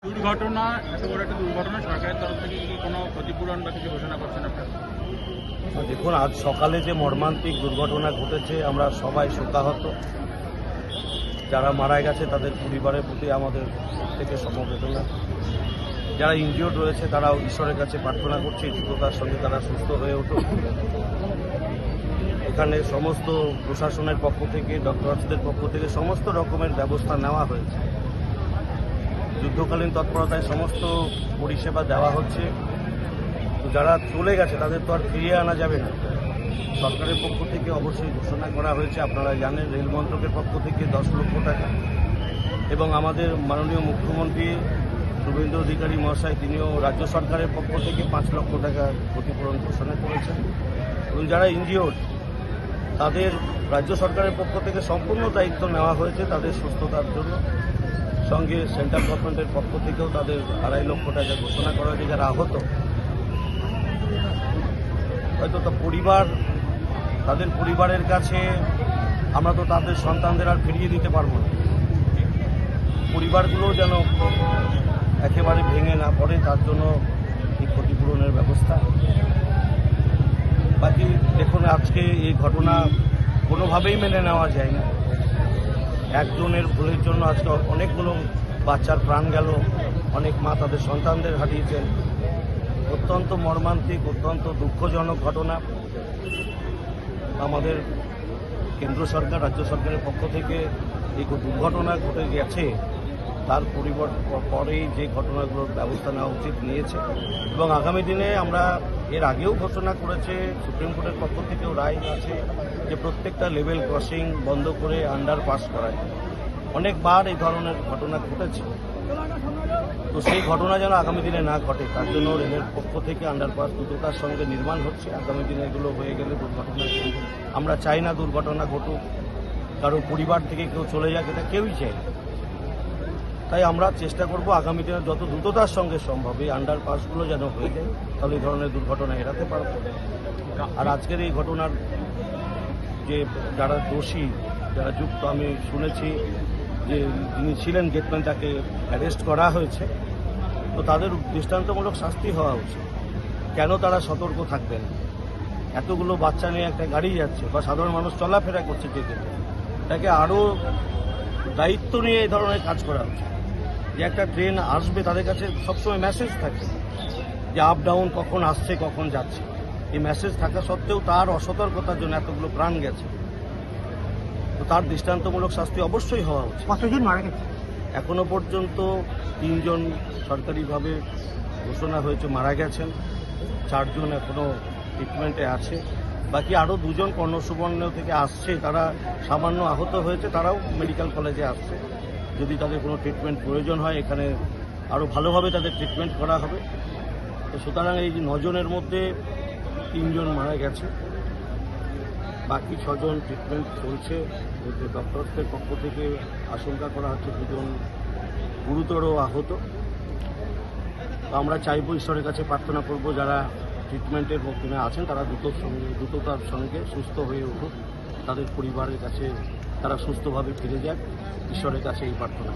দুর্ঘটনা, এত বড় একটা দুর্ঘটনা সরকারের তরফ থেকে কি কোনো ক্ষতিপূরণ বা কিছু ঘোষণা করছেন আপনারা? দেখুন, আজ সকালে যে মর্মান্তিক দুর্ঘটনা ঘটেছে আমরা সবাই শোকাহত। যারা মারা গেছে তাদের পরিবারের প্রতি আমাদের থেকে সমবেদনা। যারা ইনজিওর্ড রয়েছে তারাও ঈশ্বরের কাছে প্রার্থনা করছে দ্রুততার সঙ্গে তারা সুস্থ হয়ে উঠুক। এখানে সমস্ত প্রশাসনের পক্ষ থেকে, ডক্টরসদের পক্ষ থেকে সমস্ত রকমের ব্যবস্থা নেওয়া হয়েছে। যুদ্ধকালীন তৎপরতায় সমস্ত পরিষেবা দেওয়া হচ্ছে। তো যারা চলে গেছে তাদের তো আর ফিরিয়ে আনা যাবে না। সরকারের পক্ষ থেকে অবশ্যই ঘোষণা করা হয়েছে, আপনারা জানেন, রেল মন্ত্রকের পক্ষ থেকে 10 লক্ষ টাকা এবং আমাদের মাননীয় মুখ্যমন্ত্রী শুভেন্দু অধিকারী মহাশয় তিনিও রাজ্য সরকারের পক্ষ থেকে 5 লক্ষ টাকা ক্ষতিপূরণ ঘোষণা করেছেন। এবং যারা ইনজিওর্ড তাদের রাজ্য সরকারের পক্ষ থেকে সম্পূর্ণ দায়িত্ব নেওয়া হয়েছে তাদের সুস্থতার জন্য। সঙ্গে সেন্ট্রাল গভর্নমেন্টের পক্ষ থেকেও তাদের 2.5 লক্ষ টাকা ঘোষণা করা হয়েছে। যারা আহত হয়তো তাদের পরিবারের কাছে আমরা তো তাদের সন্তানদের আর ফিরিয়ে দিতে পারবো না। পরিবারগুলো যেন একেবারে ভেঙে না পড়ে তার জন্য এই ক্ষতিপূরণের ব্যবস্থা। বাকি দেখুন, আজকে এই ঘটনা কোনোভাবেই মেনে নেওয়া যায় না। একজনের ভুলের জন্য আজকে অনেকগুলো বাচ্চার প্রাণ গেল, অনেক মা তাদের সন্তানদের হারিয়েছেন। অত্যন্ত মর্মান্তিক, অত্যন্ত দুঃখজনক ঘটনা। আমাদের কেন্দ্র সরকার, রাজ্য সরকারের পক্ষ থেকে এই দুর্ঘটনা ঘটে গেছে তার পরেই যে ঘটনাগুলোর ব্যবস্থা নেওয়া উচিত নিয়েছে। এবং আগামী দিনে আমরা এর আগেও ঘোষণা করেছে, সুপ্রিম কোর্টের পক্ষ থেকেও রায় আছে যে প্রত্যেকটা লেভেল ক্রসিং বন্ধ করে আন্ডারপাস করায়। অনেকবার এই ধরনের ঘটনা ঘটেছে, তো সেই ঘটনা যেন আগামী দিনে না ঘটে তার জন্য রেলের পক্ষ থেকে আন্ডারপাস দ্রুততার সঙ্গে নির্মাণ হচ্ছে। আগামী দিনে এগুলো হয়ে গেলে দুর্ঘটনা, আমরা চাই না দুর্ঘটনা ঘটুক, কারো পরিবার থেকে কেউ চলে যাক, এটা কেউই চাই না। তাই আমরা চেষ্টা করব আগামী দিনে যত দ্রুততার সঙ্গে সম্ভব এই আন্ডারপাসগুলো যেন হয়ে যায়, তাহলে এই ধরনের দুর্ঘটনা এড়াতে পারব। আর আজকের এই ঘটনার যে যারা দোষী, যারা যুক্ত, আমি শুনেছি যে যিনি ছিলেন গেটম্যান তাকে অ্যারেস্ট করা হয়েছে, তো তাদের দৃষ্টান্তমূলক শাস্তি হওয়া উচিত। কেন তারা সতর্ক থাকবেন? এতগুলো বাচ্চা নিয়ে একটা গাড়ি যাচ্ছে বা সাধারণ মানুষ চলাফেরা করছে যে গেটে, তাকে আরও দায়িত্ব নিয়ে এই ধরনের কাজ করা উচিত। যে একটা ট্রেন আসবে তাদের কাছে সবসময় মেসেজ থাকে যে আপ ডাউন কখন আসছে কখন যাচ্ছে। এই মেসেজ থাকা সত্ত্বেও তার অসতর্কতার জন্য এতগুলো প্রাণ গেছে, তো তার দৃষ্টান্তমূলক শাস্তি অবশ্যই হওয়া উচিত। কতজন মারা গেছে? এখনো পর্যন্ত 3 জন সরকারিভাবে ঘোষণা হয়েছে মারা গেছেন, 4 জন এখনো ট্রিটমেন্টে আছে। বাকি আরও 2 জন কর্ণসুবর্ণ থেকে আসছে, তারা সামান্য আহত হয়েছে, তারাও মেডিকেল কলেজে আসছে। যদি তাদের কোনো ট্রিটমেন্ট প্রয়োজন হয় এখানে আরও ভালোভাবে তাদের ট্রিটমেন্ট করা হবে। তো সুতরাং এই 9 জনের মধ্যে 3 জন মারা গেছে, বাকি 6 জন ট্রিটমেন্ট চলছে। ডক্টরসদের পক্ষ থেকে আশঙ্কা করা হচ্ছে 2 জন গুরুতর আহত। তো আমরা চাইব, ঈশ্বরের কাছে প্রার্থনা করব যারা ট্রিটমেন্টের মধ্যে আছেন তারা দ্রুততার সঙ্গে সুস্থ হয়ে উঠুক, তাদের পরিবারের কাছে তারা সুস্থভাবে ফিরে যাক, ঈশ্বরের কাছে এই প্রার্থনা।